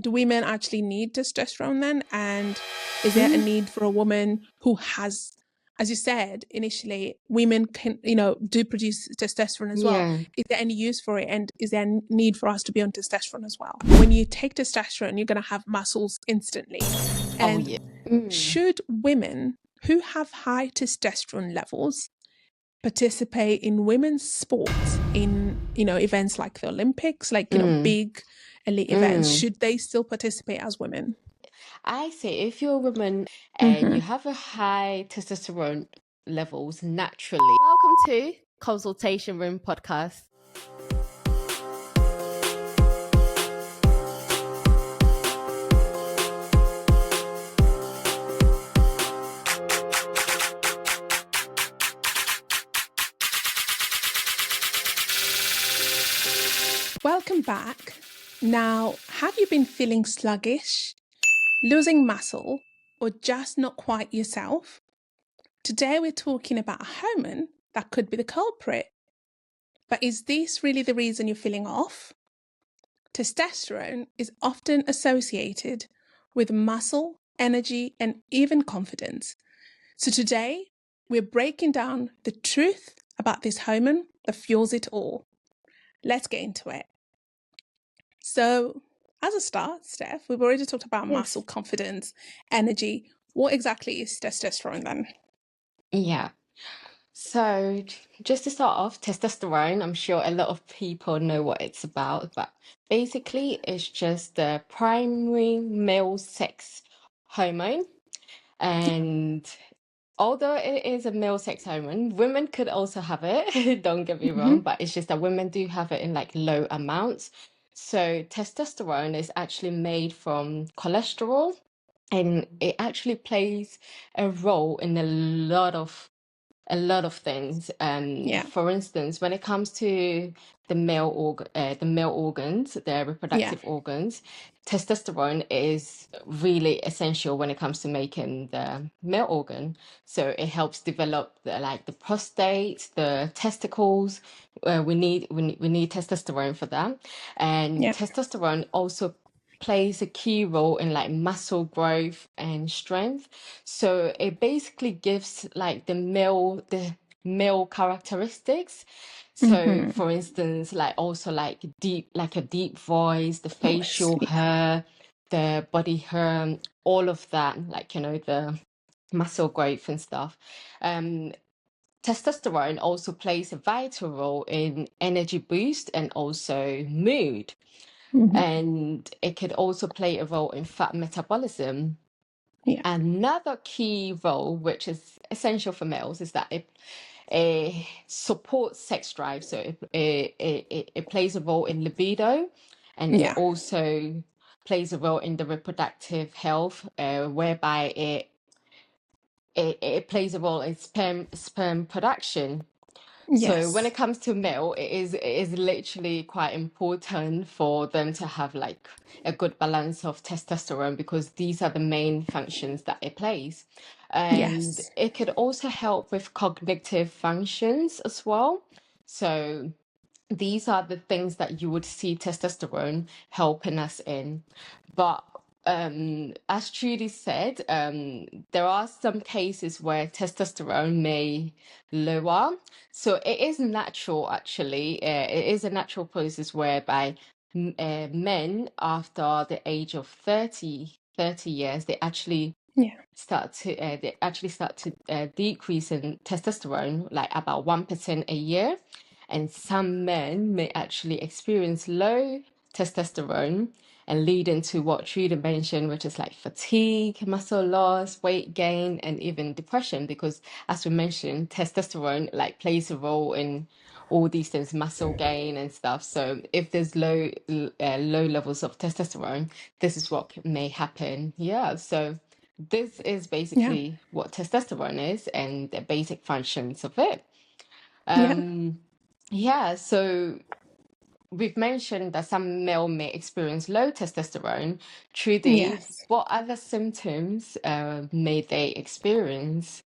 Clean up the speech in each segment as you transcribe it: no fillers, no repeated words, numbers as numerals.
Do women actually need testosterone then? And is there a need for a woman who has, as you said initially, women can, do produce testosterone as well. Yeah. Is there any use for it? And is there a need for us to be on testosterone as well? When you take testosterone, you're going to have muscles instantly. Oh, And yeah. should women who have high testosterone levels participate in women's sports in events like the Olympics, like big elite events? Should they still participate as women? I say if you're a woman and you have a high testosterone levels naturally. Welcome to Consultation Room Podcast. Welcome back. Now, have you been feeling sluggish, losing muscle, or just not quite yourself? Today we're talking about a hormone that could be the culprit. But is this really the reason you're feeling off? Testosterone is often associated with muscle, energy, and even confidence. So today we're breaking down the truth about this hormone that fuels it all. Let's get into it. So, as a start, Steph, we've already talked about muscle, confidence, energy. What exactly is testosterone then? Yeah. So just to start off, testosterone, I'm sure a lot of people know what it's about, but basically it's just the primary male sex hormone. And although it is a male sex hormone, women could also have it. Don't get me wrong, but it's just that women do have it in like low amounts. So testosterone is actually made from cholesterol, and it actually plays a role in a lot of things. Yeah. For instance, when it comes to the male organs, the reproductive organs, testosterone is really essential when it comes to making the male organ. So it helps develop the prostate, the testicles. We need testosterone for that, and Yeah. testosterone also plays a key role in like muscle growth and strength. So it basically gives like the male characteristics. So for instance, like also like a deep voice, the Voice. facial Yeah. hair, the body hair, all of that, like the muscle growth and stuff. Um, Testosterone also plays a vital role in energy boost and also mood. And it could also play a role in fat metabolism. Yeah. Another key role, which is essential for males, is that it supports sex drive. So it plays a role in libido, and it Yeah. also plays a role in the reproductive health, whereby it plays a role in sperm production. So when Yes. it comes to male, it is literally quite important for them to have like a good balance of testosterone, because these are the main functions that it plays. And Yes. it could also help with cognitive functions as well. So these are the things that you would see testosterone helping us in. But as Trudy said, there are some cases where testosterone may lower. So it is natural, actually. It is a natural process whereby men after the age of 30 years, Yeah. they actually start to decrease in testosterone, like about 1% a year. And some men may actually experience low testosterone and lead into what Trudy mentioned, which is like fatigue, muscle loss, weight gain, and even depression. Because as we mentioned, testosterone like plays a role in all these things, muscle gain and stuff. So if there's low levels of testosterone, this is what may happen. Yeah. So this is Yeah. basically what testosterone is and the basic functions of it. Yeah. Yeah, so we've mentioned that some male may experience low testosterone. Trudy, Yes. what other symptoms may they experience?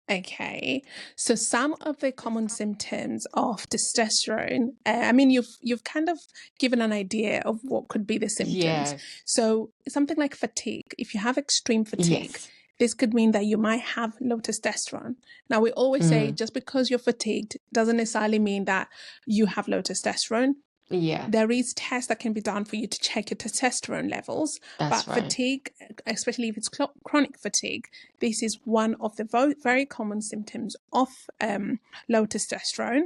Okay, so some of the common symptoms of testosterone, I mean, you've kind of given an idea of what could be the symptoms. Yeah. So something like fatigue, if you have extreme fatigue, Yes. this could mean that you might have low testosterone. Now, we always say Mm. just because you're fatigued doesn't necessarily mean that you have low testosterone. Yeah, There is tests that can be done for you to check your testosterone levels, that's but right. fatigue, especially if it's chronic fatigue, this is one of the very common symptoms of low testosterone.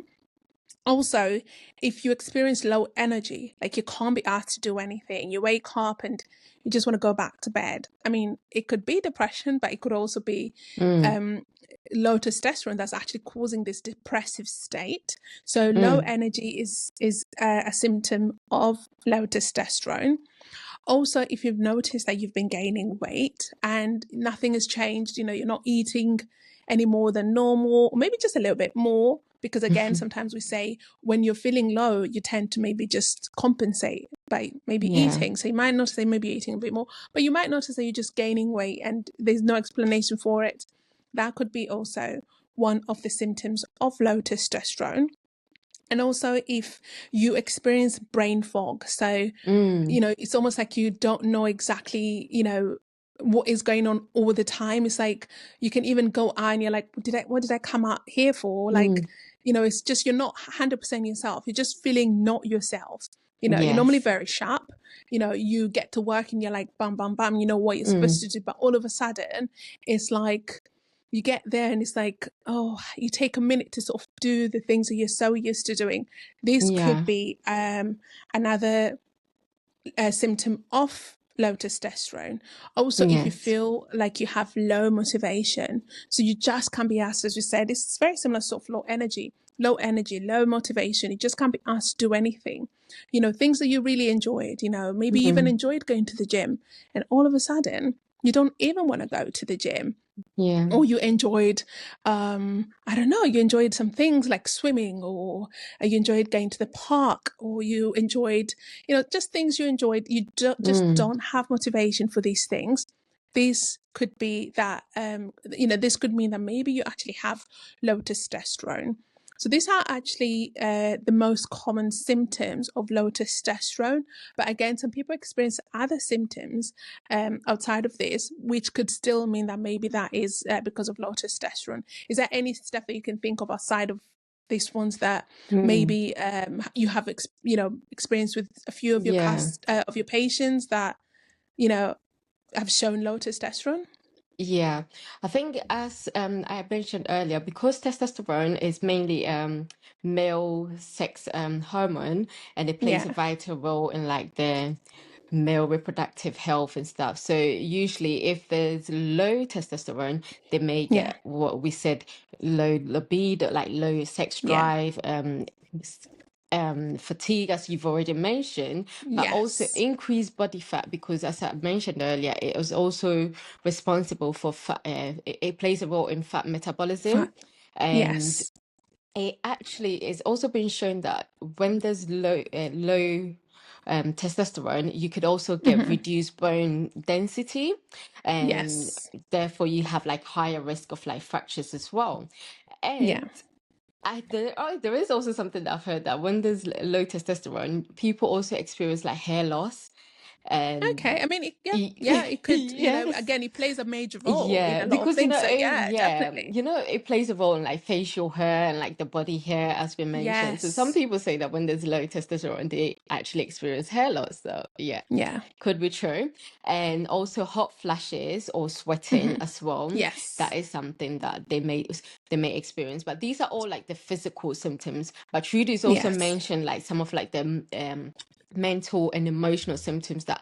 Also, if you experience low energy, like you can't be asked to do anything, you wake up and you just want to go back to bed. I mean, it could be depression, but it could also be Mm. um, low testosterone that's actually causing this depressive state. So, low Mm. energy is a symptom of low testosterone. Also, if you've noticed that you've been gaining weight and nothing has changed, you're not eating any more than normal, or maybe just a little bit more, because again, sometimes we say when you're feeling low, you tend to maybe just compensate by maybe Yeah. eating. So you might notice that maybe eating a bit more, but you might notice that you're just gaining weight and there's no explanation for it. That could be also one of the symptoms of low testosterone. And also if you experience brain fog, so Mm. it's almost like you don't know exactly, what is going on all the time. It's like you can even go out and you're like, what did I come out here for? Like, Mm. it's just you're not 100% yourself. You're just feeling not yourself. You're normally Yes. very sharp. You get to work and you're like, bam, bam, bam, you know what you're supposed Mm. to do. But all of a sudden, it's like you get there and it's like, oh, you take a minute to sort of do the things that you're so used to doing. This could Yeah. be another a symptom of low testosterone. Also, if you Yes. feel like you have low motivation, so you just can't be asked, as we said, it's very similar sort of low energy, low motivation. You just can't be asked to do anything. Things that you really enjoyed, maybe you even Mm. enjoyed going to the gym, and all of a sudden, you don't even want to go to the gym, Yeah. or you enjoyed I don't know, you enjoyed some things like swimming, or you enjoyed going to the park, or you enjoyed just things you enjoyed, you just Mm. don't have motivation for these things. This could be that this could mean that maybe you actually have low testosterone. So these are actually the most common symptoms of low testosterone. But again, some people experience other symptoms outside of this, which could still mean that maybe that is because of low testosterone. Is there any stuff that you can think of outside of these ones that Mm. maybe you have experienced with a few of your Yeah. past of your patients that you know have shown low testosterone? Yeah, I think as I mentioned earlier, because testosterone is mainly male sex hormone, and it plays a Yeah, vital role in like the male reproductive health and stuff. So usually if there's low testosterone, they may yeah, get what we said, low libido, like low sex yeah, drive, fatigue, as you've already mentioned, but also yes, increased body fat, because as I mentioned earlier, it was also responsible for fat, it plays a role in fat metabolism. fat, And yes, it actually is also been shown that when there's low testosterone, you could also get hmm, reduced bone density, and yes, therefore you have like higher risk of like fractures as well. yeah. And there is also something that I've heard, that when there's low testosterone, people also experience like hair loss. And Okay, I mean, yeah, it could, yes. again, it plays a major role in Yeah, a lot of because things. So yeah, yeah, definitely. it plays a role in like facial hair and like the body hair, as we mentioned. So some Yes. people say that when there's low testosterone, they actually experience hair loss. So yeah, Yeah. could be true. And also hot flashes or sweating Hmm. as well. That Yes. is something that they may experience. But these are all like the physical symptoms. But Trudy's also Yes. mentioned like some of like the mental and emotional symptoms that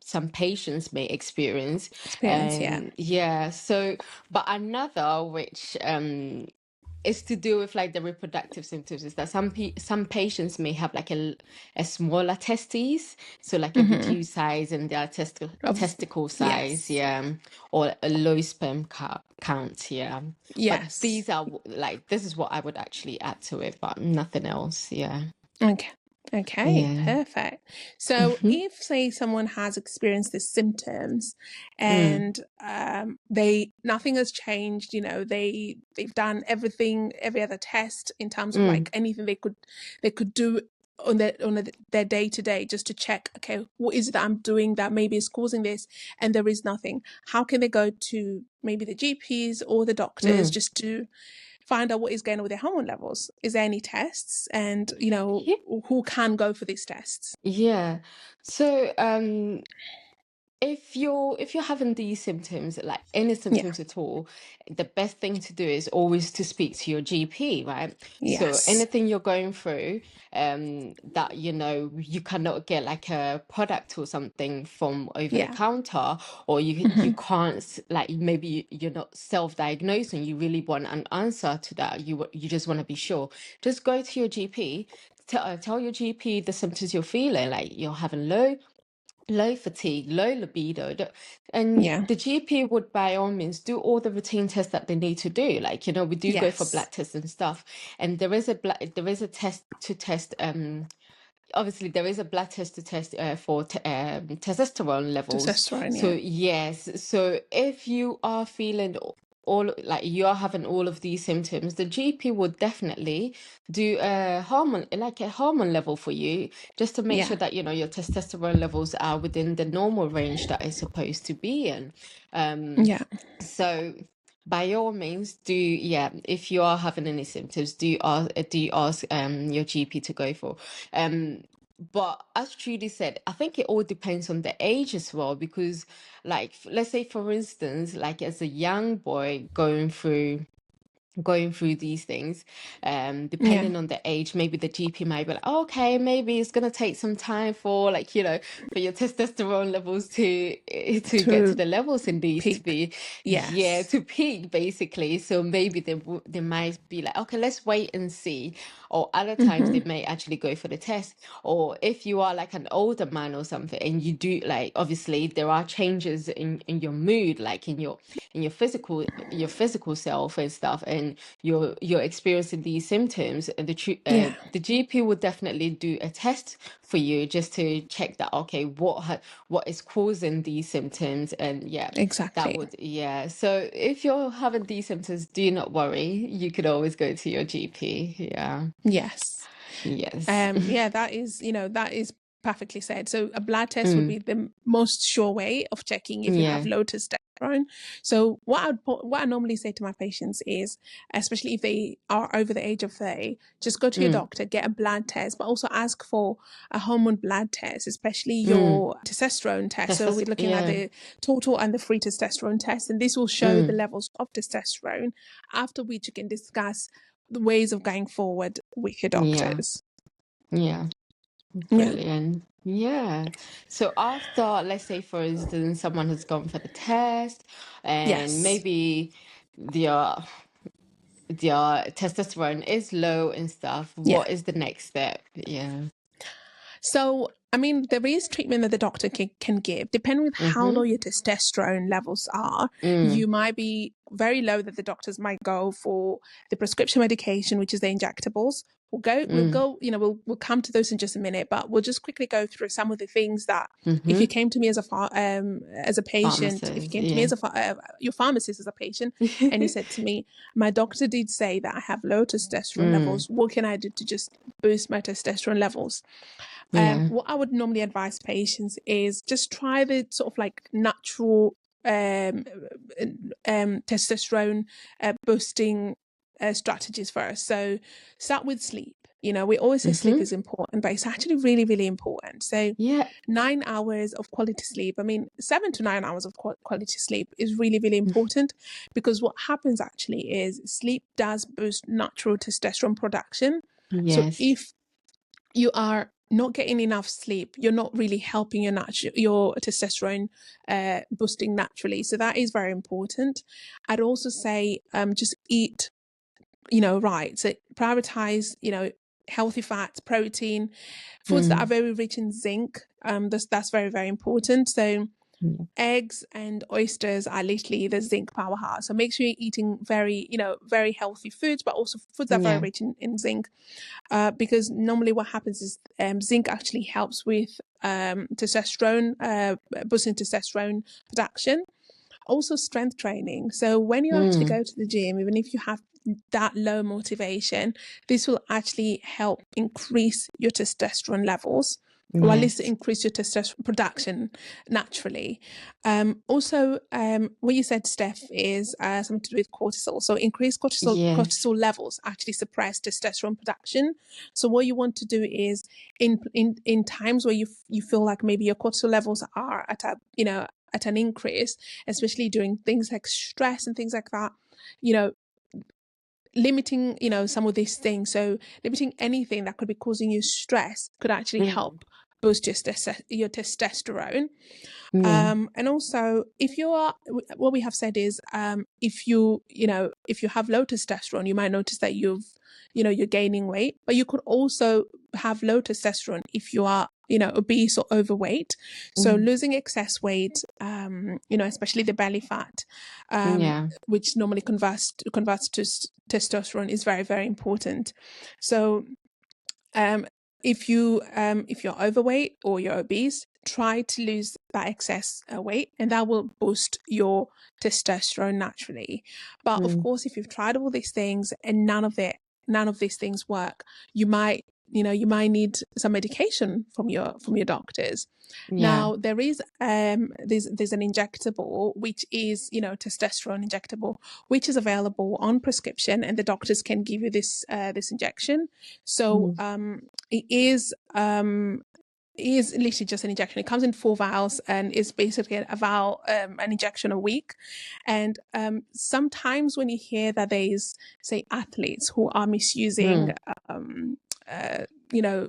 some patients may experience. Experience. Yeah. And yeah, so but another which is to do with like the reproductive symptoms, is that some patients may have like a smaller testes, so like a Hmm. reduced size in their Of testicle size, yes. yeah, or a low sperm count, yeah. But Yes. these are like, this is what I would actually add to it, but nothing else, yeah. Okay. Okay, Yeah. perfect. So Mm-hmm. if, say, someone has experienced the symptoms Mm, and they nothing has changed, they've done everything, every other test in terms of like mm. anything they could do on their day to day just to check, okay, what is it that I'm doing that maybe is causing this, and there is nothing. How can they go to maybe the GPs or the doctors Mm. just to find out what is going on with their hormone levels? Is there any tests? And, Yeah. who can go for these tests? Yeah. So, if you're having these symptoms, like any Yeah. symptoms at all, the best thing to do is always to speak to your GP, right? So Yes. anything you're going through, that you cannot get like a product or something from over the Yeah. counter, or you Hmm. can't like maybe you're not self-diagnosed and you really want an answer to that. You just want to be sure. Just go to your GP. Tell your GP the symptoms you're feeling, like you're having low fatigue, low libido, and Yeah. the GP would by all means do all the routine tests that they need to do. Like, we do go for Yes. blood tests and stuff, and there is a test to test. Obviously there is a blood test to test for testosterone levels. Testosterone. So Yeah. yes, so if you are feeling all like you are having all of these symptoms, the GP would definitely do a hormone level for you, just to make Yeah. sure that your testosterone levels are within the normal range that it's supposed to be in. um Yeah. so by all means, if you are having any symptoms, do ask your GP to go for. um but as Trudy said, I think it all depends on the age as well, because like let's say for instance, like as a young boy going through these things, Yeah. depending on the age, maybe the GP might be like, "Oh, okay, maybe it's gonna take some time for like for your testosterone levels to get to To the levels it needs to peak. be, yeah, Yes. to peak basically." So maybe they might be like, "Okay, let's wait and see," or other times Hmm. they may actually go for the test. Or if you are like an older man or something, and you do like, obviously there are changes in your mood, like in your physical self and stuff, and you're experiencing these symptoms, and Yeah. the GP would definitely do a test for you just to check that, okay, what is causing these symptoms. And yeah, that Exactly. would, yeah. So if you're having these symptoms, do not worry, you could always go to your GP. Yeah. Yes. Yes. Yeah, that is perfectly said. So a blood test would Mm, be the most sure way of checking if you have yeah. low testosterone. So what I normally say to my patients is, especially if they are over the age of 30, just go to your Mm, doctor, get a blood test, but also ask for a hormone blood test, especially mm. your testosterone test. So we're looking at Yeah. the total and the free testosterone test, and this will show the Mm, levels of testosterone, after which you can discuss the ways of going forward with your yeah. doctors. Yeah. Yeah. Brilliant. Yeah. So after, let's say, for instance, someone has gone for the test and Yes. maybe their their testosterone is low and stuff, Yeah. what is the next step? Yeah. So, I mean, there is treatment that the doctor can give. Depending on how low Mm-hmm. your testosterone levels are, Mm, you might be very low, that the doctors might go for the prescription medication, which is the injectables. mm, We'll come to those in just a minute, but we'll just quickly go through some of the things that, if you mm-hmm. came to me as a patient, if you Pharmacist, came to me yeah. as your pharmacist as a patient, and you said to me, my doctor did say that I have low testosterone Mm, levels, what can I do to just boost my testosterone levels? yeah. What I would normally advise patients is just try the sort of like natural um, testosterone boosting strategies first. So start with sleep. We always say sleep Mm-hmm. is important, but it's actually really, really important. So Yeah. 9 hours of quality sleep, I mean, 7 to 9 hours of quality sleep is really, really important, because what happens actually is sleep does boost natural testosterone production. So Yes. if you are not getting enough sleep, you're not really helping your testosterone boosting naturally. So that is very important. I'd also say just eat, right. So prioritize, healthy fats, protein, foods that are Mm, very rich in zinc. That's very, very important. So Yeah. Eggs and oysters are literally the zinc powerhouse. So make sure you're eating very, very healthy foods, but also foods that are very Yeah. rich in zinc. Because normally what happens is zinc actually helps with testosterone, boosting testosterone production. Also strength training. So when you actually Mm. go to the gym, even if you have that low motivation, this will actually help increase your testosterone levels, or at least Yes. increase your testosterone production naturally. What you said, Steph, is something to do with cortisol. So increased Yes. cortisol levels actually suppress testosterone production. So what you want to do is in times where you feel like maybe your cortisol levels are at a at an increase, especially during things like stress and things like that, you know, limiting, some of these things. So limiting anything that could be causing you stress could actually Mm. help boost your testosterone. Yeah. And also, if you are, what we have said is, if you have low testosterone, you might notice that you're gaining weight, but you could also have low testosterone if you are, obese or overweight. So Mm. losing excess weight, especially the belly fat, Yeah. which normally converts to testosterone, is very, very important. So um, if you're overweight or you're obese, try to lose that excess weight, and that will boost your testosterone naturally. But of Mm. course, if you've tried all these things and none of these things work, you might need some medication from your doctors. Yeah. Now there is there's an injectable, which is testosterone injectable, which is available on prescription, and the doctors can give you this injection. So Mm. it is literally just an injection. It comes in 4 vials and is basically an injection a week. And sometimes when you hear that there's, say, athletes who are Mm. um,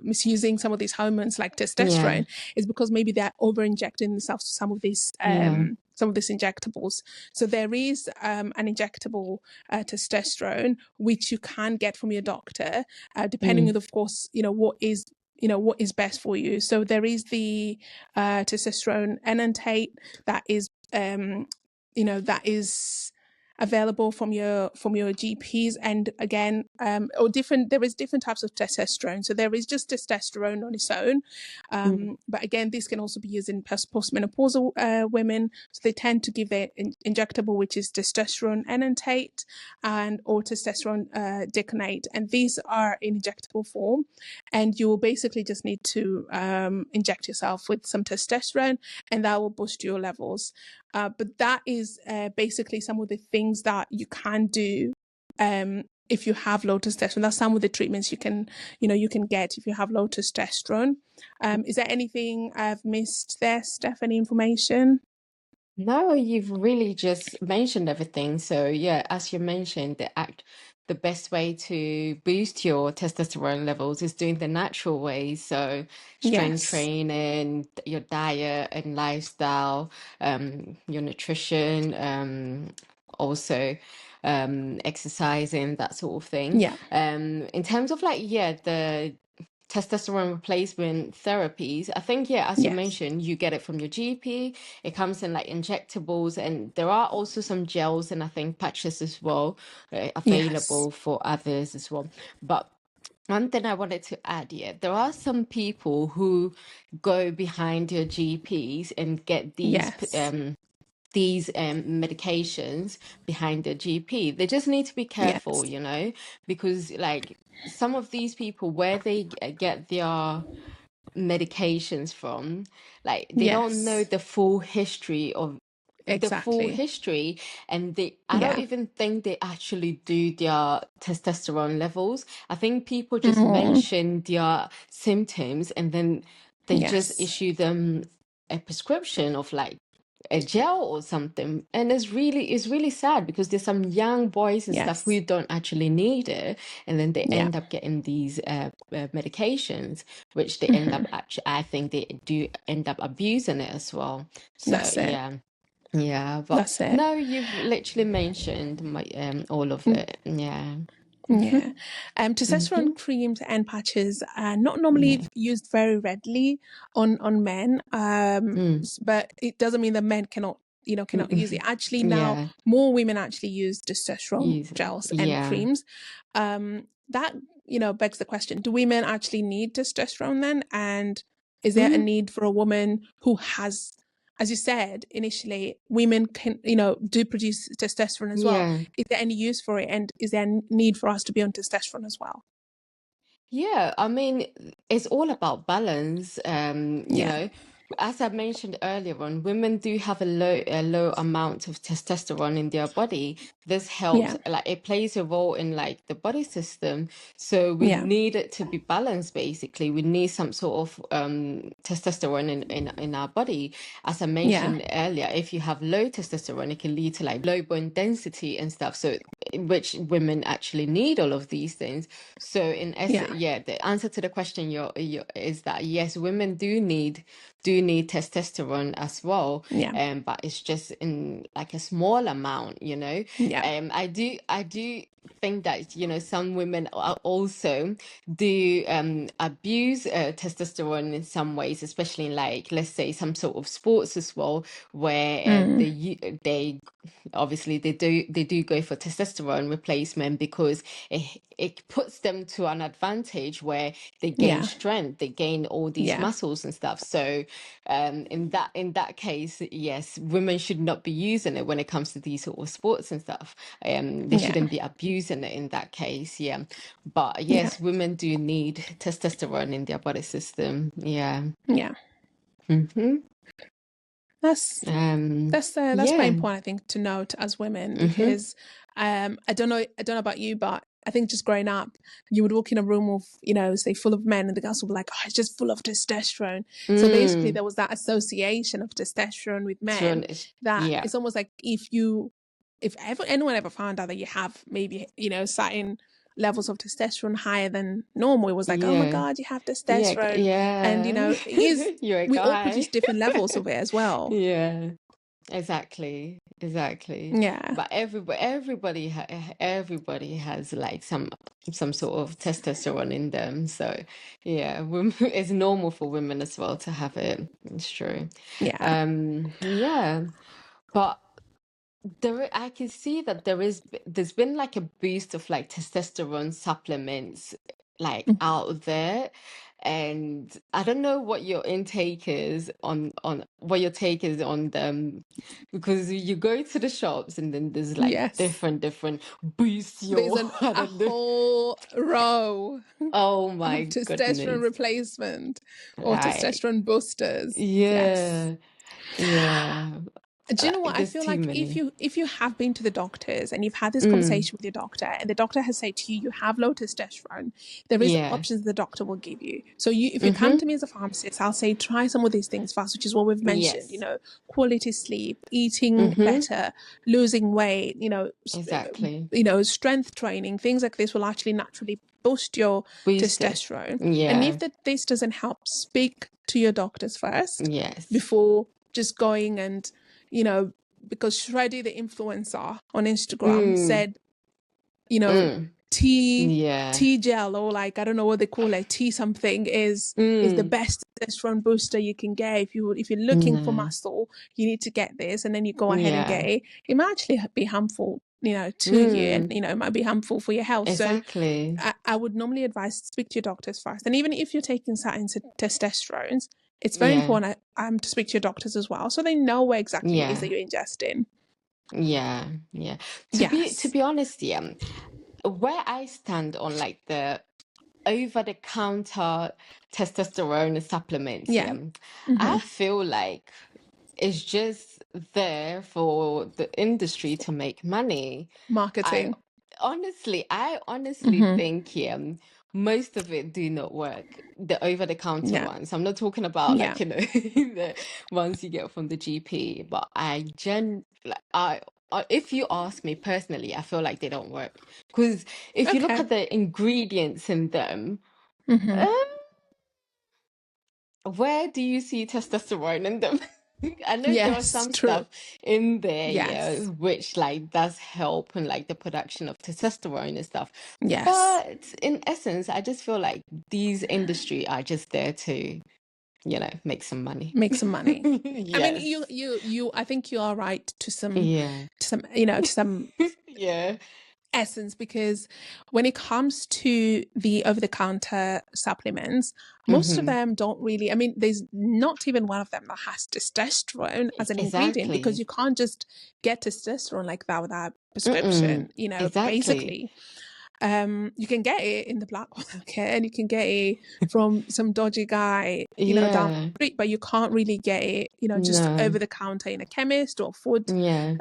misusing some of these hormones like Yeah. testosterone, is because maybe they're over injecting themselves to Yeah. some of these injectables. So there is an injectable testosterone which you can get from your doctor, depending Mm. on, of course, what is best for you. So there is the testosterone enantate that is that is available from your GPs. And again, or different there is different types of testosterone. So there is just testosterone on its own, Mm. but again, this can also be used in postmenopausal women. So they tend to give their injectable, which is testosterone enantate and or testosterone decanate, and these are in injectable form, and you will basically just need to inject yourself with some testosterone, and that will boost your levels. But that is basically some of the things that you can do if you have low testosterone. That's some of the treatments you can get if you have low testosterone. Is there anything I've missed there, Stephanie? Information? No, you've really just mentioned everything. So yeah, as you mentioned, the best way to boost your testosterone levels is doing the natural way. So strength Yes. training, your diet and lifestyle, your nutrition, also exercising, that sort of thing. Yeah. In terms of like, yeah, the testosterone replacement therapies, I think, yeah, as you Yes. mentioned, you get it from your GP. It comes in like injectables, and there are also some gels and I think patches as well, Yes. available for others as well. But one thing I wanted to add, yeah, there are some people who go behind your GPs and get Yes. these medications behind the GP. They just need to be careful, Yes. because like some of these people, where they get their medications from, like they don't know Yes. the full history of the full Exactly. history, and I don't Yeah. even think they actually do their testosterone levels. I think people just Mm. mention their symptoms and then they just Yes. issue them a prescription of like a gel or something, and it's really sad because there's some young boys and stuff who Yes. don't actually need it, and then they Yeah. end up getting these medications, which they end Hmm. up actually, I think they do end up abusing it as well. So That's it. yeah. Yeah, but That's it. no, you've literally mentioned all of Mm. it. Yeah. Yeah. Mm-hmm. Testosterone creams and patches are not normally Yeah. used very readily on men. Mm. But it doesn't mean that men cannot use it. Actually, now Yeah. more women actually use testosterone Use it. gels and Yeah. creams. That begs the question: do women actually need testosterone then? And is there a Mm. need for a woman who has, as you said initially, women can do produce testosterone as well? Yeah. Is there any use for it, and is there a need for us to be on testosterone as well? Yeah, I mean, it's all about balance. Yeah, As I mentioned earlier on, women do have a low amount of testosterone in their body. This helps, yeah, like it plays a role in like the body system. So we yeah, need it to be balanced, basically. We need some sort of testosterone in our body. As I yeah, mentioned earlier, if you have low testosterone, it can lead to like low bone density and stuff. So which women actually need all of these things. So in essence, yeah, yeah, the answer to the question is that yes, women do need testosterone as well, yeah, but it's just in like a small amount. yeah, I do think that some women are also do abuse testosterone in some ways, especially in like let's say some sort of sports as well, where mm, they obviously they do go for testosterone replacement because it puts them to an advantage where they gain yeah, strength, they gain all these yeah, muscles and stuff. So in that case, yes, women should not be using it when it comes to these sort of sports and stuff. They yeah, shouldn't be abusing it in that case. Yeah, but yeah, yes, women do need testosterone in their body system. Yeah. yeah. Mm-hmm. That's that's very Yeah. important, I think, to note as women, Mm-hmm. because I don't know about you, but I think just growing up, you would walk in a room of, say, full of men, and the girls would be like, "Oh, it's just full of testosterone." So basically, Mm. there was that association of testosterone with men, Testosterone that yeah. it's almost like if anyone ever found out that you have maybe certain levels of testosterone higher than normal, it was like, "Oh my Yeah. God, you have Yeah, testosterone," and yeah. it is You're a we all produce guy. different levels of it as well. Yeah, exactly, exactly. Yeah, But everybody has like some sort of testosterone in them. So yeah, women, it's normal for women as well to have it. It's true. yeah, Yeah, but I can see that there's been like a boost of like testosterone supplements like mhm, out there, and I don't know what your intake is on what your take is on them, because you go to the shops and then there's like yes. different boost There's your an I a don't know. whole row Oh of my testosterone goodness. replacement or Like testosterone boosters. Yes. yeah, yeah. Do you know what? I There's feel too like if many. you have been to the doctors and you've had this Mm, conversation with your doctor, and the doctor has said to you you have low testosterone, there is yeah. options the doctor will give you. So if you come Mm-hmm. to me as a pharmacist, I'll say try some of these things first, which is what we've mentioned. Yes. Quality sleep, eating Mm-hmm. better, losing weight. Exactly. Strength training, things like this will actually naturally boost your Boosted. testosterone. And if Yeah. this doesn't help, speak to your doctors first Yes. before just going and you know because Shreddy, the influencer on Instagram, Mm. said, you know, Mm. tea Yeah. tea gel, or like I don't know what they call it, tea something is the Mm. best testosterone booster you can get. If you're looking for No. muscle, you need to get this, and then you go ahead and get Yeah. it. It might actually be harmful, to you, and Mm. it might be harmful for your health. So Exactly. I would normally advise speak to your doctors first, and even if you're taking certain testosterones, it's very Yeah. important to speak to your doctors as well, so they know what exactly it is that Yeah. you're ingesting. Yeah. Yeah. To be Yes. honest, yeah, where I stand on like the over the counter testosterone supplements, Yeah. yeah, I Hmm. feel like it's just there for the industry to make money. I Marketing. I honestly Hmm. think most of it do not work. The over-the-counter Yeah. ones. I'm not talking about Yeah. like the ones you get from the GP, but if you ask me personally, I feel like they don't work. Because if you look Okay. at the ingredients in them, Hmm. um, where do you see testosterone in them? I know there are Yes, some true. stuff in there, yeah, Yes. which like does help in like the production of testosterone and stuff. Yes. But in essence, I just feel like these industry are just there to, make some money. Make some money. I mean, Yes. I think you are right Yeah. to some Yeah. essence, because when it comes to the over-the-counter supplements, most of Mm-hmm. them don't really, I mean, there's not even one of them that has testosterone as an ingredient, because Exactly. you can't just get testosterone like that without Mm-mm. prescription, Exactly. basically. You can get it in the black market, and you can get it from some dodgy guy, down the Yeah. street, but you can't really get it, just No. over the counter in a chemist or food, Yeah.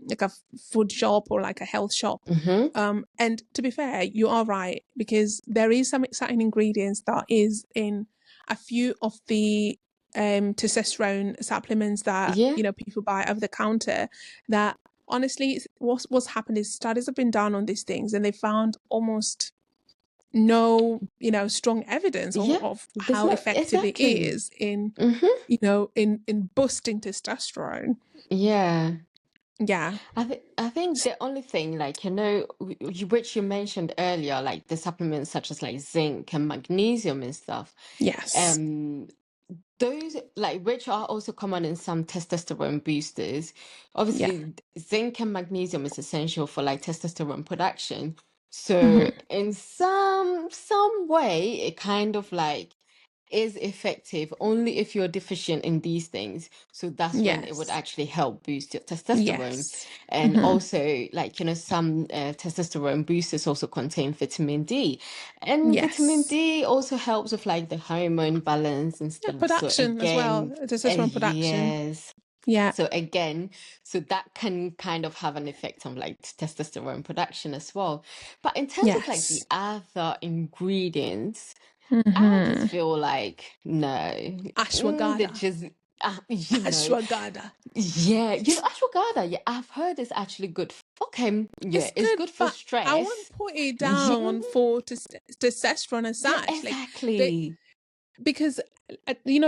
like a food shop or like a health shop. Mm-hmm. And to be fair, you are right, because there is some exciting ingredients that is in a few of the testosterone supplements that Yeah. people buy over the counter, that honestly, what's happened is studies have been done on these things, and they found almost no strong evidence Yeah. of There's how no effective it exactly. is in Mm-hmm. in boosting testosterone. Yeah. Yeah. I think the only thing, like, which you mentioned earlier, like the supplements such as like zinc and magnesium and stuff, Yes. um, those like which are also common in some testosterone boosters. Yeah. Obviously, zinc and magnesium is essential for like testosterone production. So Hmm. in some way, it kind of like is effective only if you're deficient in these things. So that's when it would Yes. actually help boost your testosterone. Yes. And Hmm. also, like, some testosterone boosters also contain vitamin D. And vitamin Yes. D also helps with like the hormone balance and Yeah, stuff. So production as well. again, Testosterone production. yes. Yeah. So that can kind of have an effect on like testosterone production as well. But in terms of like the Yes. other ingredients, I just Hmm. feel like no, they Ashwagandha. just Ashwagandha. yeah, ashwagandha. Yeah, I've heard it's actually good. Okay, yeah, It's it's good, good for but I won't stress. put it Yeah, down for testosterone as yeah, such. Like, they, exactly. because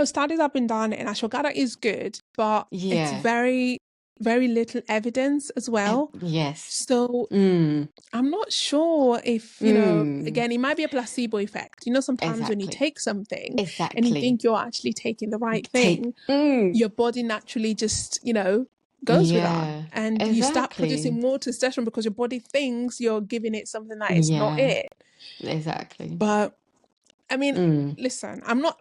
studies have been done, and ashwagandha is good, but it's Yeah, very, very little evidence as well. yes. So Mm, I'm not sure if, mm, again, it might be a placebo effect. Sometimes when you exactly, take something and you exactly. think you're actually taking the right Take. thing, Mm, your body naturally just, goes with that. yeah, And you start producing exactly. more testosterone because your body thinks you're giving it something that is not Yeah, it. exactly. But I mean, Mm, listen, I'm not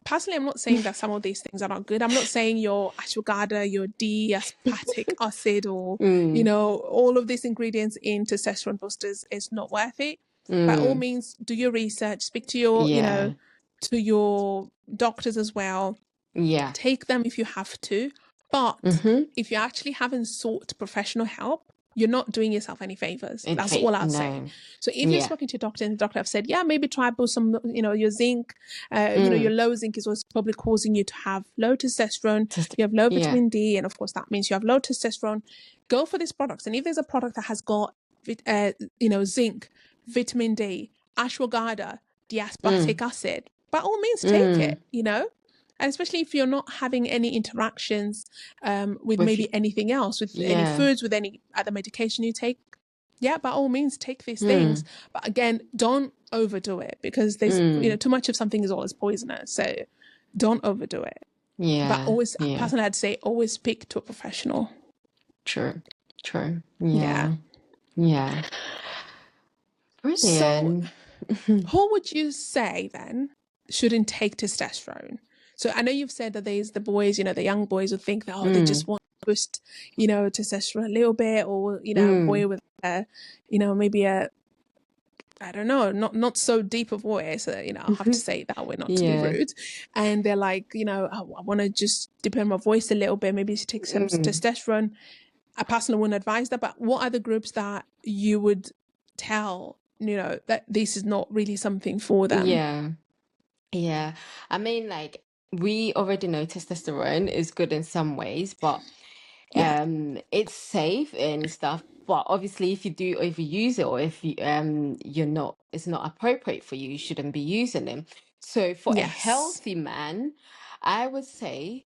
saying that some of these things are not good. I'm not saying your ashwagandha, your D-aspartic acid, or, mm, all of these ingredients in testosterone boosters is not worth it. By all mm, means, do your research, speak to your, yeah, to your doctors as well. yeah. Take them if you have to. But Mm-hmm. if you actually haven't sought professional help, you're not doing yourself any favors. In That's fact, all I'll say. no. So if you've Yeah. spoken to your doctor and the doctor have said, yeah, maybe try boost some, your zinc, your Mm. low zinc is what's probably causing you to have low testosterone. Just You have low yeah. vitamin D, and of course that means you have low testosterone. Go for these products. And if there's a product that has got, zinc, vitamin D, ashwagandha, the Mm. aspartic acid, by all means take Mm. it. And especially if you're not having any interactions with With maybe anything else, with any yeah. foods, with any other medication you take, yeah, by all means take these things. Mm. But again, don't overdo it, because there's, Mm. too much of something is always poisonous. So don't overdo it. But Yeah. always, Yeah. personally, I'd say always speak to a professional. True. True. Yeah. Yeah. Yeah. So Brilliant. who would you say then shouldn't take testosterone? So I know you've said that there's the boys, the young boys who think that, oh, they Mm. just want to boost, testosterone a little bit, or, a Mm. boy with maybe a, I don't know, not so deep a voice, I'll have to say it that way, not to be Yeah. rude. And they're like, oh, I want to just deepen my voice a little bit, maybe to take some Mm. testosterone. I personally wouldn't advise that, but what are the groups that you would tell, that this is not really something for them? Yeah. Yeah. I mean, like, we already know testosterone is good in some ways, but Yeah. it's safe and stuff. But obviously, if you do overuse it, or if it's not appropriate for you, you shouldn't be using them. So for a Yes. healthy man, I would say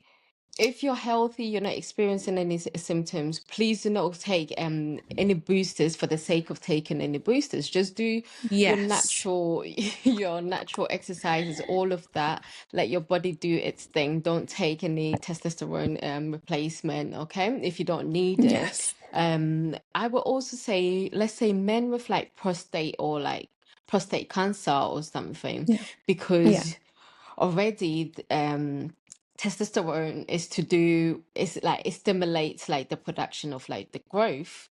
if you're healthy, you're not experiencing any symptoms, please do not take any boosters for the sake of taking any boosters. Just do your Yes. natural your natural exercises, all of that. Let your body do its thing. Don't take any testosterone replacement, okay? If you don't need it. Yes. I would also say, let's say men with like prostate or like prostate cancer or something, Yeah. Yeah. because already testosterone is like it stimulates like the production of like the growth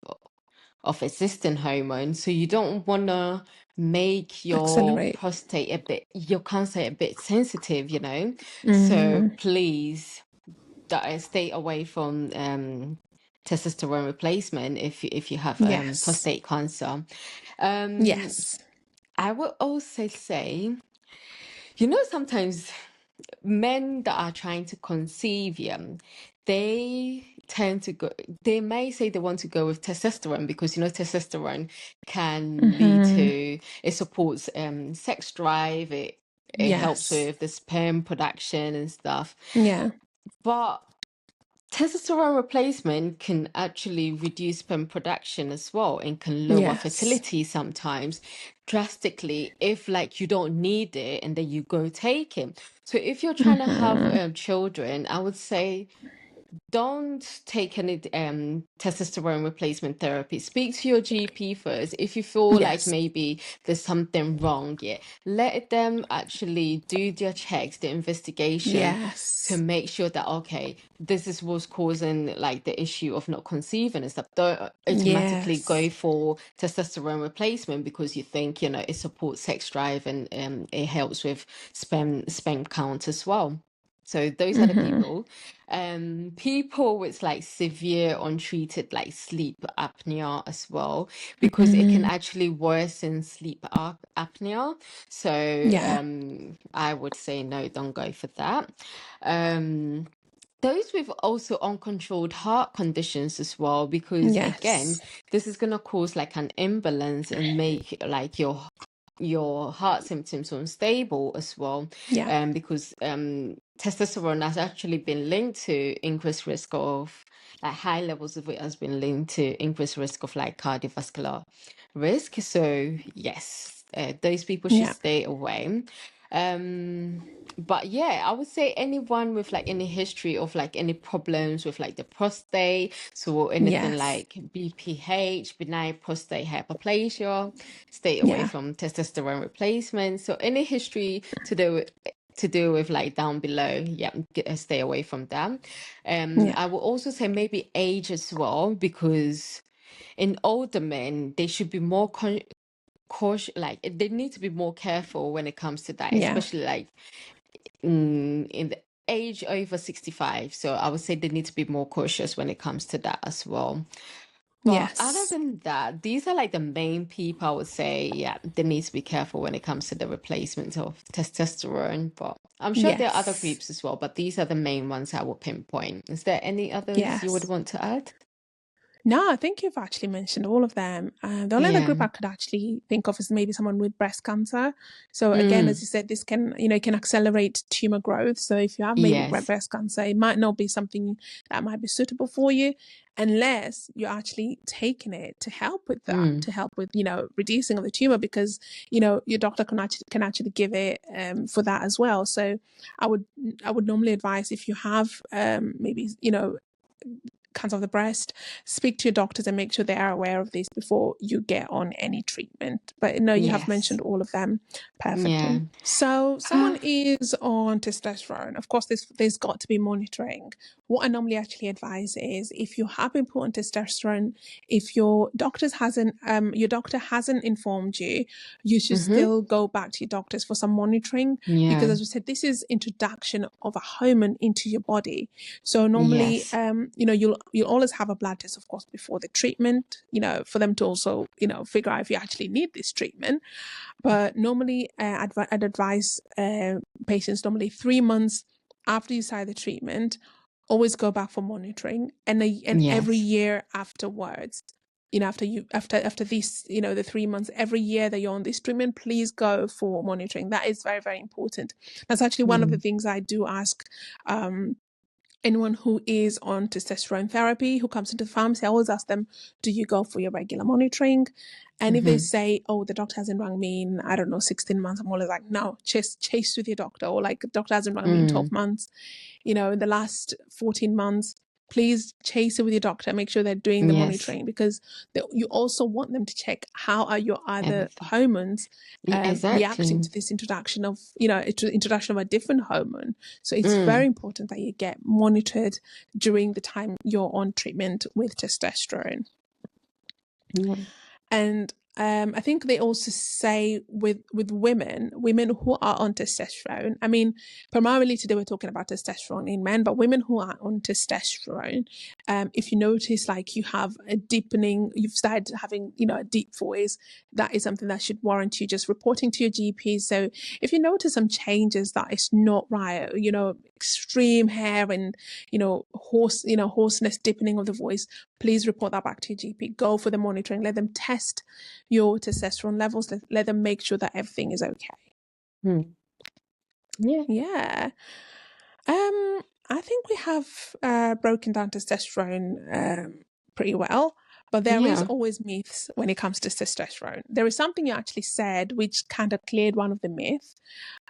of existing hormones, so you don't want to make your Accelerate. prostate your cancer a bit sensitive, so Mm. please stay away from testosterone replacement if you have Yes. prostate cancer. um Yes. I would also say, sometimes men that are trying to conceive, they tend to go, they may say they want to go with testosterone because, testosterone can lead Mm-hmm. to, it supports sex drive, it helps Yes. with the sperm production and stuff. Yeah. But testosterone replacement can actually reduce sperm production as well and can lower Yes. fertility sometimes drastically if like you don't need it and then you go take it. So if you're trying to have Mm-hmm. children, I would say don't take any testosterone replacement therapy. Speak to your GP first. If you feel like Yes. maybe there's something wrong, let them actually do their checks, the investigation, to Yes. make sure that okay, this is what's causing like the issue of not conceiving and stuff. Don't automatically go Yes. for testosterone replacement because you think it supports sex drive and it helps with sperm count as well. So those are the Mm-hmm. people. People with like severe untreated like sleep apnea as well, because it can Mm-hmm. actually worsen sleep apnea. So Yeah. I would say no, don't go for that. Um, those with also uncontrolled heart conditions as well, because again, Yes. this is gonna cause like an imbalance and make like your heart symptoms unstable as well, Yeah. because testosterone has actually been linked to increased risk of like high levels of it has been linked to increased risk of like cardiovascular risk. So yes, those people should Yeah. stay away. But yeah, I would say anyone with like any history of like any problems with like the prostate, so anything Yes. like BPH, benign prostate hyperplasia, stay away Yeah. from testosterone replacement. So any history to do with like down below, stay away from that. Yeah. I will also say maybe age as well, because in older men they should be more cautious, like they need to be more careful when it comes to that, Yeah. especially like in the age over 65. So I would say they need to be more cautious when it comes to that as well. But other Yes. than that, these are like the main people I would say, they need to be careful when it comes to the replacement of testosterone. But I'm sure there are other Yes. groups as well, but these are the main ones I will pinpoint. Is there any others you would Yes. want to add? No, I think you've actually mentioned all of them. The only other Yeah. group I could actually think of is maybe someone with breast cancer. So again, as Mm, you said, this can, it can accelerate tumor growth. So if you have maybe yes. breast cancer, it might not be something that might be suitable for you unless you're actually taking it to help with that, Mm, to help with, reducing of the tumor because, your doctor can actually give it for that as well. So I would I would normally advise if you have maybe, cancer of the breast, speak to your doctors and make sure they are aware of this before you get on any treatment. But no, you have yes. mentioned all of them Yeah. perfectly. So someone is on testosterone. Of course, there's got to be monitoring. What I normally actually advise is if you have been put on testosterone, if your doctor hasn't informed you, you should Mm-hmm. still go back to your doctors for some monitoring because, Yeah. as we said, this is introduction of a hormone into your body. So normally, Yes. you'll always have a blood test, of course, before the treatment, for them to also, figure out if you actually need this treatment. But normally, I'd advise patients normally 3 months after you start the treatment, always go back for monitoring, and every Yes. year afterwards. After these, the 3 months, every year that you're on this treatment, please go for monitoring. That is very, very important. That's actually one of the Mm. things I do ask um, anyone who is on testosterone therapy who comes into the pharmacy, I always ask them, do you go for your regular monitoring? And if they say, oh, the doctor hasn't rung me in, I don't know, 16 months, I'm always like, no, chase with your doctor. Or like, the doctor hasn't rung me in 12 months. In the last 14 months, please chase it with your doctor. Make sure they're doing the Yes, monitoring, because you also want them to check how are your other everything. hormones reacting Exactly. to this introduction of a different hormone. So it's very important that you get monitored during the time you're on treatment with testosterone. Yeah. And I think they also say with women who are on testosterone, I mean, primarily today we're talking about testosterone in men, but women who are on testosterone, if you notice like you have a deepening, you've started having, a deep voice, that is something that should warrant you just reporting to your GP. So if you notice some changes that is not right, extreme hair and, hoarseness, deepening of the voice, please report that back to your GP. Go for the monitoring. Let them test your testosterone levels. Let them make sure that everything is okay. Yeah. Yeah. I think we have broken down testosterone pretty well, but there is Yeah. always myths when it comes to testosterone. There is something you actually said which kind of cleared one of the myths.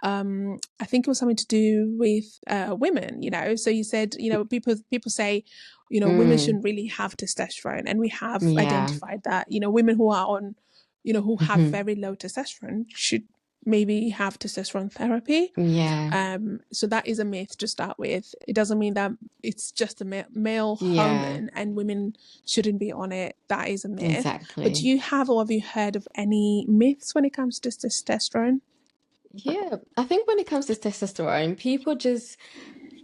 I think it was something to do with women, So you said, people say, women shouldn't really have testosterone, and we have Yeah. identified that, women who are on, who have very low testosterone should maybe have testosterone therapy. Yeah. So that is a myth to start with. It doesn't mean that it's just a male Yeah. hormone and women shouldn't be on it. That is a myth. But do Exactly. you have, or have you heard of any myths when it comes to testosterone? Yeah. I think when it comes to testosterone, people just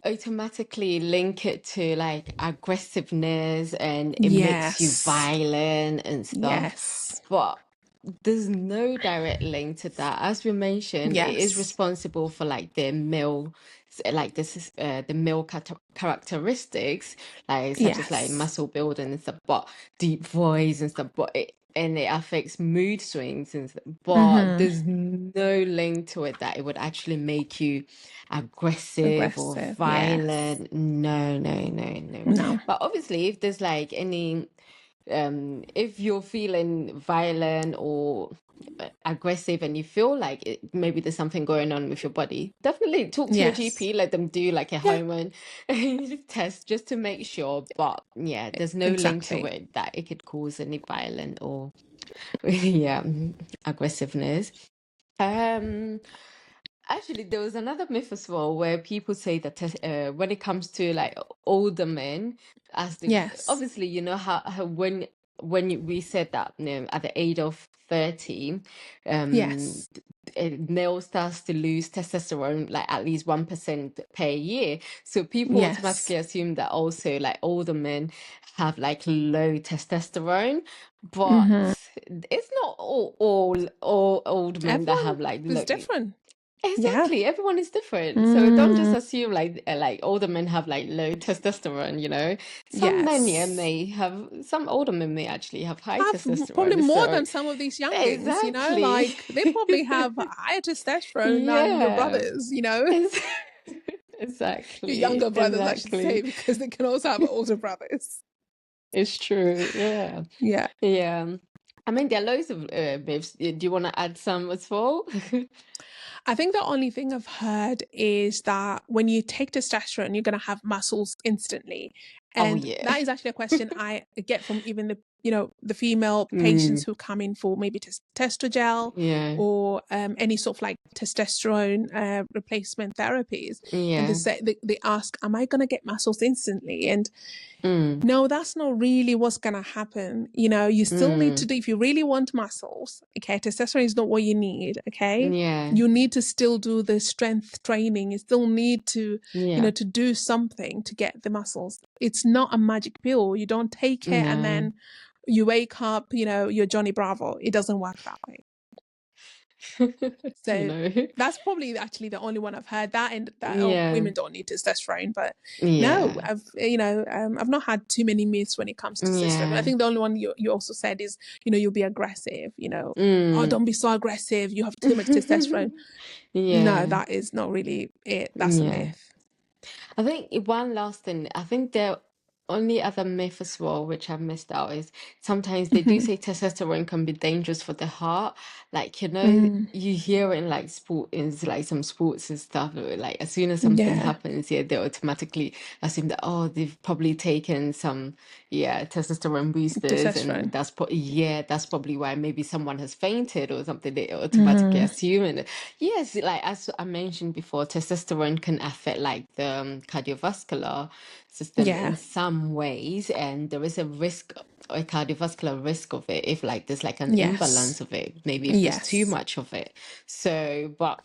automatically link it to like aggressiveness and it makes you Yes. violent and stuff. Yes. But there's no direct link to that. As we mentioned, it is Yes. responsible for like the male, like this is the male characteristics, like such as like Yes. muscle building and stuff, but deep voice and stuff. But and it affects mood swings and stuff, but Mm-hmm. there's no link to it that it would actually make you aggressive or Aggressive. Yes. violent. No, no, no, no. No. But obviously, if there's like any if you're feeling violent or aggressive and you feel like maybe there's something going on with your body, definitely talk to your Yes. GP, let them do like a Yeah. hormone test just to make sure. But yeah, there's no link to Exactly. it that it could cause any violent or yeah, aggressiveness. Um, Actually, there was another myth as well where people say that when it comes to like older men, as the Yes. obviously how we said that at the age of 30, Yes. male starts to lose testosterone like at least 1% per year. So people Yes. automatically assume that also like older men have like low testosterone, but Mm-hmm. it's not all old men that Everyone have like is low. different. Yeah. Exactly, everyone is different. So don't just Mm. assume like older men have like low testosterone. Some men, yeah, Yes. may have some older men may actually have high Have probably testosterone. more So than some of these youngins, exactly. like they probably have higher testosterone than your Yeah. brothers. Ex- Your Exactly. younger brothers, I should say, Exactly. because they can also have older brothers. It's true. Yeah. Yeah. Yeah. I mean, there are loads of myths. Do you want to add some as well? I think the only thing I've heard is that when you take testosterone, you're going to have muscles instantly. Oh And yeah. that is actually a question I get from even the female patients Mm, who come in for maybe testogel yeah. or any sort of like testosterone replacement therapies. And Yeah. they ask, am I going to get muscles instantly? And Mm, no, that's not really what's going to happen. You still need to mm, do, if you really want muscles, okay, testosterone is not what you need, okay? yeah. You need to still do the strength training. You still need to, Yeah. to do something to get the muscles. It's not a magic pill. You don't take it and No. then you wake up, you're Johnny Bravo. It doesn't work that way. So No. that's probably actually the only one I've heard that, and that Yeah. women don't need testosterone. But no, Yeah. I've not had too many myths when it comes to testosterone. I Yeah. think the only one you also said is you'll be aggressive. Oh, Mm. don't be so aggressive. You have too much testosterone. No, Yeah. that is not really it. That's a Yeah. myth. I think one last thing, I think the only other myth as well, which I've missed out, is sometimes they do Hmm. say testosterone can be dangerous for the heart. Like, Mm, you hear in like like some sports and stuff, like as soon as something yeah, happens, yeah, they automatically assume that, oh, they've probably taken some, yeah, testosterone boosters, and testosterone. that's probably why maybe someone has fainted or something. They automatically Mm, assume it. Yes, like as I mentioned before, testosterone can affect like the cardiovascular system yeah. in some ways, and there is a risk, a cardiovascular risk of it if like there's like an Yes. imbalance of it, maybe if there's too Yes. much of it. So, but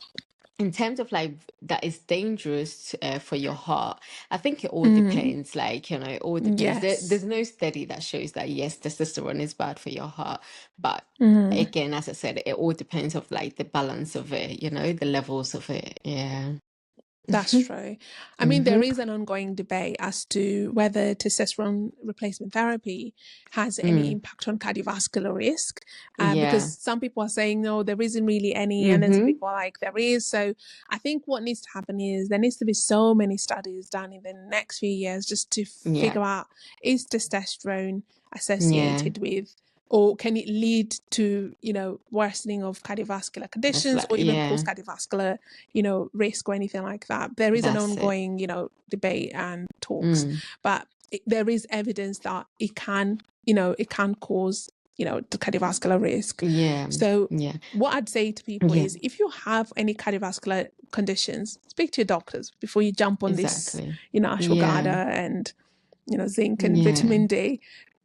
in terms of like that is dangerous for your heart, I think it all Mm, depends. Like, it all depends. There's yes. no study that shows that yes, testosterone is bad for your heart, but Mm. again, as I said, it all depends of like the balance of it, the levels of it. Yeah. That's true. I mean, there Hmm. is an ongoing debate as to whether testosterone replacement therapy has any Mm. impact on cardiovascular risk, Yeah. because some people are saying, no, there isn't really any, and then some Hmm. people are like, there is. So I think what needs to happen is there needs to be so many studies done in the next few years just to Yeah. figure out, is testosterone Yeah. associated with, or can it lead to, worsening of cardiovascular That's conditions like, or even yeah, post-cardiovascular, risk or anything like that. There is an that's it. ongoing, debate and talks, Mm. but there is evidence that it can cause, the cardiovascular risk. Yeah. So Yeah. what I'd say to people Yeah. is, if you have any cardiovascular conditions, speak to your doctors before you jump on this, Exactly. ashwagandha Yeah. and, zinc and Yeah. vitamin D.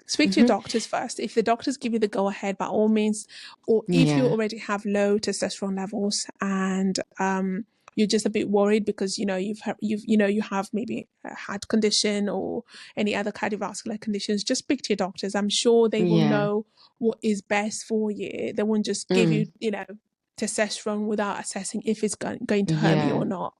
Speak to your Hmm. doctors first. If the doctors give you the go ahead, by all means, or if you Yeah. already have low testosterone levels and you're just a bit worried because you have maybe a heart condition or any other cardiovascular conditions, just speak to your doctors. I'm sure they will Yeah. know what is best for you. They won't just give you, Mm. testosterone without assessing if it's going to harm you or Yeah. not.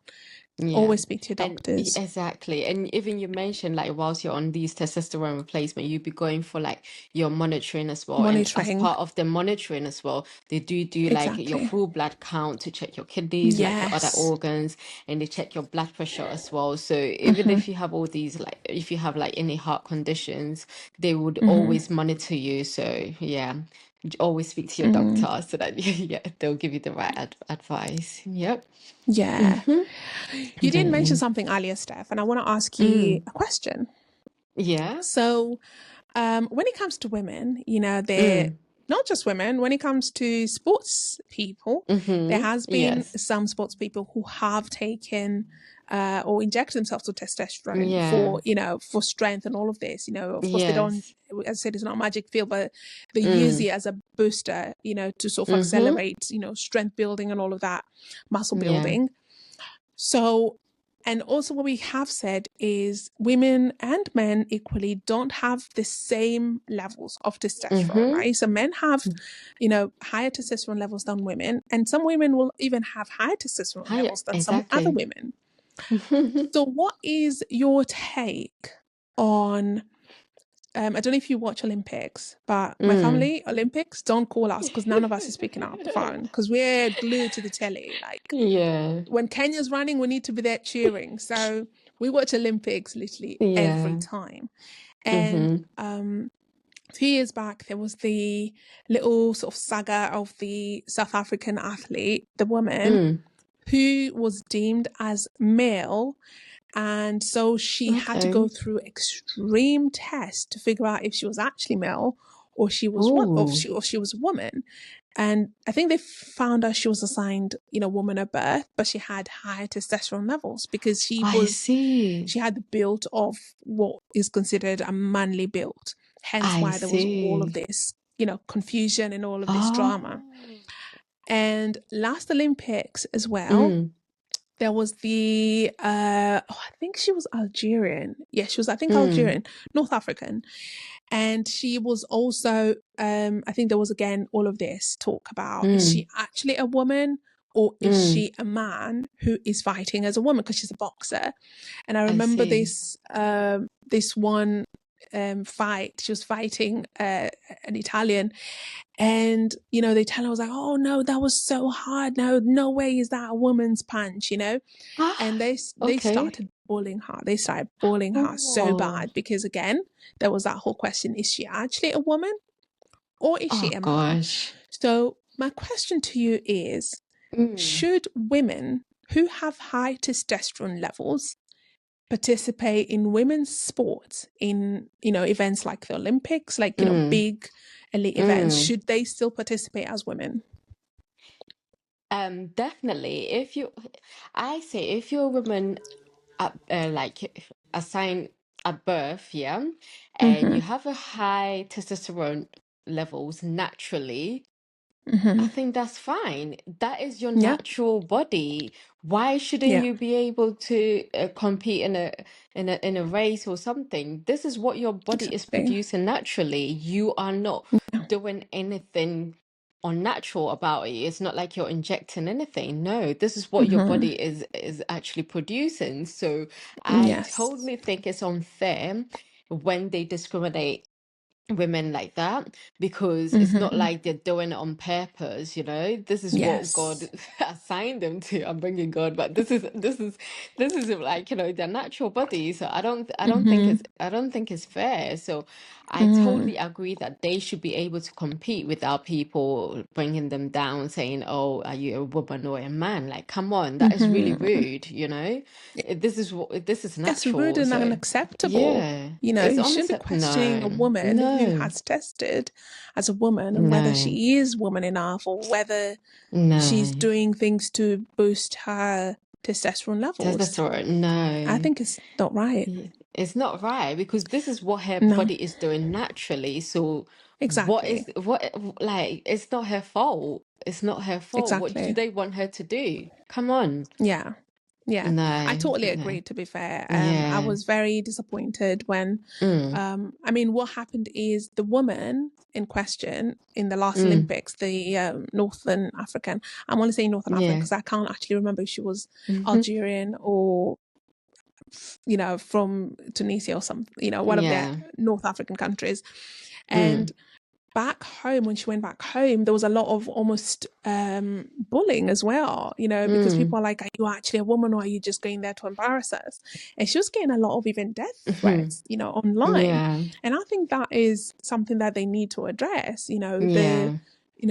Yeah, Always speak to your and doctors. exactly. And even you mentioned like whilst you're on these testosterone replacement, you'd be going for like your monitoring as well. And as Monitoring. part of the monitoring as well, they do like your Exactly. full blood count to check your kidneys, like your other Yes. organs, and they check your blood pressure as well. So even Hmm. if you have all these, like if you have like any heart conditions, they would Hmm. always monitor you. So yeah, always speak to your Hmm. doctor so that yeah, they'll give you the right advice. Yep. Yeah. Mm-hmm. You did mention Definitely. something earlier, Steph, and I want to ask you Mm. a question. Yeah. So, when it comes to women, they're Mm. not just women. When it comes to sports people, there Mm-hmm. has been Yes. some sports people who have taken or inject themselves with testosterone Yeah. for strength and all of this. Of course, they don't. Yes. As I said, it's not a magic pill, but they use Mm. it as a booster, to sort of Mm-hmm. accelerate, strength building and all of that, muscle Yeah. building. So, and also what we have said is women and men equally don't have the same levels of testosterone, Mm-hmm. right? So men have, higher testosterone levels than women, and some women will even have higher testosterone Hi. levels than some other Exactly. women. So what is your take on I don't know if you watch Olympics, but my Mm. family, Olympics, don't call us because none of us is picking up the phone because we're glued to the telly. Like, Yeah. when Kenya's running, we need to be there cheering. So we watch Olympics literally every Yeah. time. And Mm-hmm. a few years back, there was the little sort of saga of the South African athlete, the woman Mm. who was deemed as male. And so she had to go Okay. through extreme tests to figure out if she was actually male or Oh, she was a woman. And I think they found out she was assigned, woman at birth, but she had higher testosterone levels because I see. she had the build of what is considered a manly build. Hence I why there was all of see. this, confusion and all of this drama. Oh. And last Olympics as well, Mm. there was the I think she was Algerian. Yeah, she was, I think, Mm. Algerian, North African. And she was also I think there was again all of this talk about, is Mm. she actually a woman or is Mm. she a man who is fighting as a woman because she's a boxer? And I I remember see. this one fight. She was fighting an Italian, and they tell her, I was like, oh no, that was so hard. No way is that a woman's punch, and Ah. they Okay. started bullying her. They started bullying her so Oh, bad because, again, there was that whole question, is she actually a woman or is she oh a man? gosh. So my question to you is, Mm, should women who have high testosterone levels participate in women's sports, in events like the Olympics, like mm, big elite events? mm. Should they still participate as women? Definitely. I say if you're a woman like assigned at birth, yeah, and you Mm-hmm. have a high testosterone levels naturally, I Mm-hmm. think that's fine. That is your Yeah. natural body. Why shouldn't Yeah. you be able to compete in a race or something? This is what your body is Exactly. producing naturally. You are not Yeah. doing anything unnatural about it. It's not like you're injecting anything. No, this is what your Mm-hmm. body is actually producing. So I Yes. totally think it's unfair when they discriminate women like that, because it's not Mm-hmm. like they're doing it on purpose. This is what God Yes. assigned them to. I'm bringing God, but this is like, their natural body. So Mm-hmm. I don't think it's fair. So I Mm-hmm. totally agree that they should be able to compete without people bringing them down, saying, oh, are you a woman or a man? Like, come on, that is really Mm-hmm. rude. This is It's rude natural. and So unacceptable. yeah, You it's shouldn't be honest. questioning a No, woman who no, has tested as a woman and whether no, she is woman enough or whether she's no. doing things to boost her testosterone levels. Testosterone, I no. think it's not right. It's not right, because this is what her No, body is doing naturally. So exactly. like, it's not her fault. It's not her fault. What do Exactly. they want her to do? Come on. Yeah. Yeah, I No, totally no. agree, to be fair. I Yeah. was very disappointed when, Mm, what happened is the woman in question in the last mm, Olympics, the Northern African, I'm only saying Northern African yeah. because I can't actually remember if she was Hmm. Algerian or, from Tunisia or something, one of their Yeah. North African countries. And Mm, back home, when she went back home, there was a lot of almost bullying as well, because mm, people are like, are you actually a woman or are you just going there to embarrass us? And she was getting a lot of even death hmm. threats, online. Yeah. And I think that is something that they need to address, Yeah.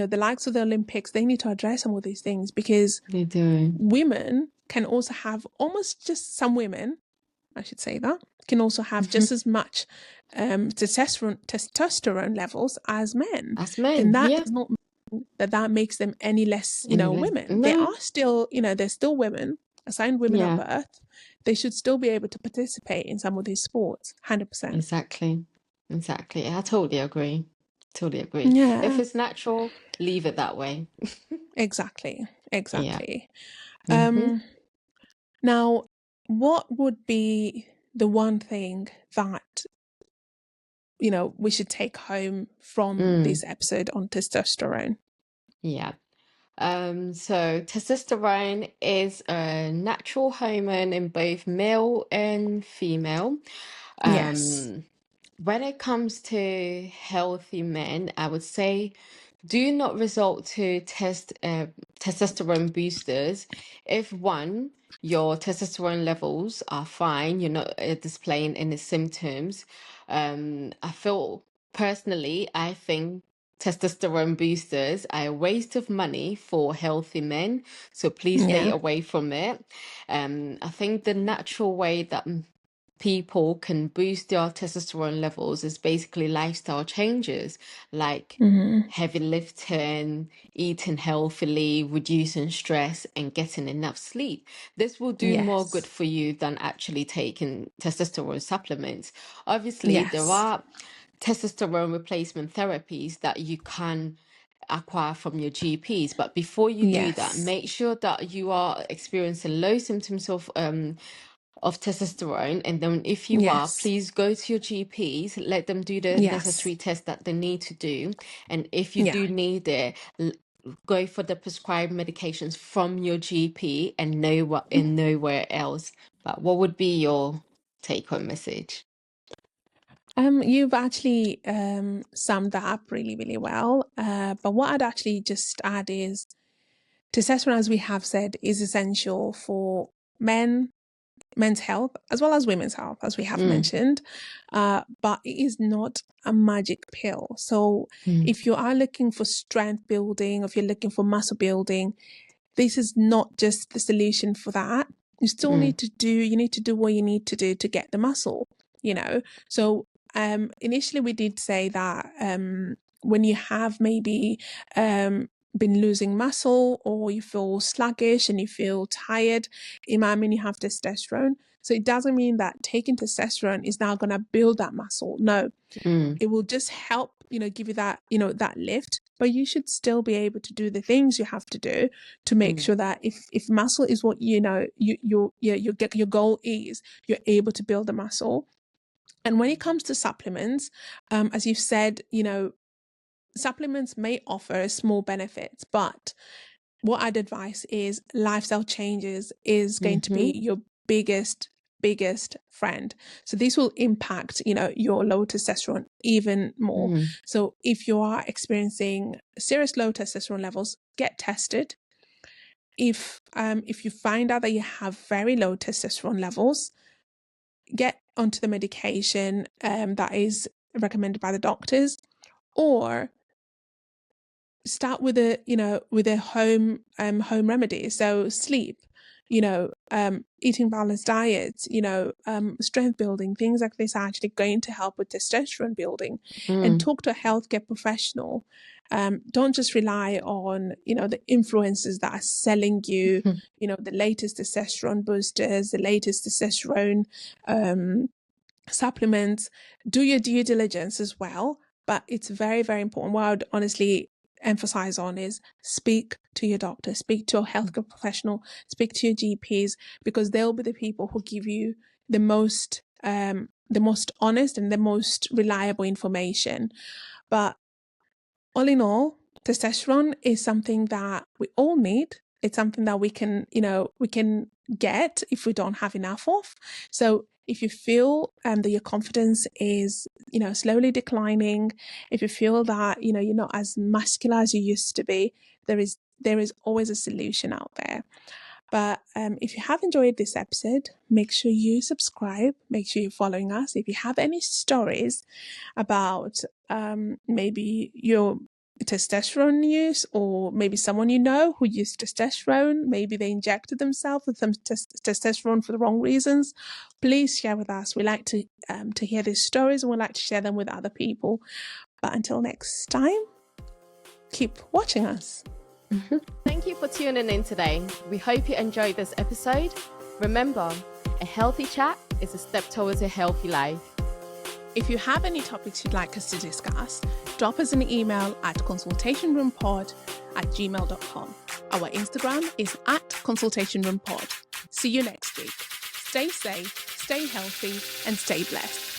the likes of the Olympics, they need to address some of these things because They do. women can also have almost just some women, I should say that, can also have Hmm. just as much testosterone levels as men. As And men, that yeah. does not mean that makes them any less, women. They No. are still, they're still women, assigned women at Yeah. birth. They should still be able to participate in some of these sports, 100%. Exactly. Exactly. I totally agree. Totally agree. If Yeah, it's natural, leave it that way. exactly. Yeah. Exactly. Mm-hmm. Um, Now, what would be the one thing that we should take home from Mm, this episode on testosterone? yeah. So testosterone is a natural hormone in both male and female. Yes. Um, when it comes to healthy men, I would say do not resort to testosterone boosters if one, your testosterone levels are fine, you're not displaying any symptoms. I feel personally, I think testosterone boosters are a waste of money for healthy men, so please stay Yeah. away from it. I think the natural way that people can boost their testosterone levels is basically lifestyle changes, like Mm-hmm. heavy lifting, eating healthily, reducing stress, and getting enough sleep. This will do more good Yes. for you than actually taking testosterone supplements. Obviously, there Yes. are testosterone replacement therapies that you can acquire from your GPs, but before you do that, Yes. make sure that you are experiencing low symptoms of testosterone. And then if you are, Yes. please go to your GPs, let them do the Yes. necessary tests that they need to do. And if you Yeah. do need it, go for the prescribed medications from your GP and know what and nowhere else. But what would be your take home message? You've actually summed that up really, really well. But what I'd actually just add is testosterone, as we have said, is essential for men, men's health as well as women's health, as we have mentioned, but it is not a magic pill. So if you are looking for strength building, if you're looking for muscle building, this is not just the solution for that. You still need to do what you need to do to get the muscle, you know. So initially we did say that when you have maybe been losing muscle, or you feel sluggish and you feel tired, it might mean you have testosterone. So it doesn't mean that taking testosterone is now going to build that muscle. No, it will just help, give you that, that lift. But you should still be able to do the things you have to do to make sure that if muscle is what your goal is, you're able to build the muscle. And when it comes to supplements, as you've said, supplements may offer small benefits, but what I'd advise is lifestyle changes is going to be your biggest friend. So this will impact, your low testosterone even more. So if you are experiencing serious low testosterone levels, get tested. If you find out that you have very low testosterone levels, get onto the medication that is recommended by the doctors, or start with a home remedy. So sleep, eating balanced diets, strength building, things like this are actually going to help with testosterone building. And talk to a healthcare professional. Don't just rely on, the influencers that are selling you, the latest testosterone boosters, the latest testosterone supplements. Do your due diligence as well. But it's very, very important. What I would honestly emphasize on is speak to your doctor, speak to a healthcare professional, speak to your GPs, because they'll be the people who give you the most honest and the most reliable information. But all in all, testosterone is something that we all need. It's something that we can get if we don't have enough of. So if you feel that your confidence is, slowly declining, if you feel that, you're not as muscular as you used to be, there is always a solution out there. But if you have enjoyed this episode, make sure you subscribe, make sure you're following us. If you have any stories about maybe your testosterone use, or maybe someone who used testosterone, maybe they injected themselves with some testosterone for the wrong reasons, please share with us. We like to hear these stories, and we like to share them with other people. But until next time, keep watching us. Thank you for tuning in today. We hope you enjoyed this episode. Remember, a healthy chat is a step towards a healthy life. If you have any topics you'd like us to discuss, drop us an email at consultationroompod@gmail.com. Our Instagram is @consultationroompod. See you next week. Stay safe, stay healthy, and stay blessed.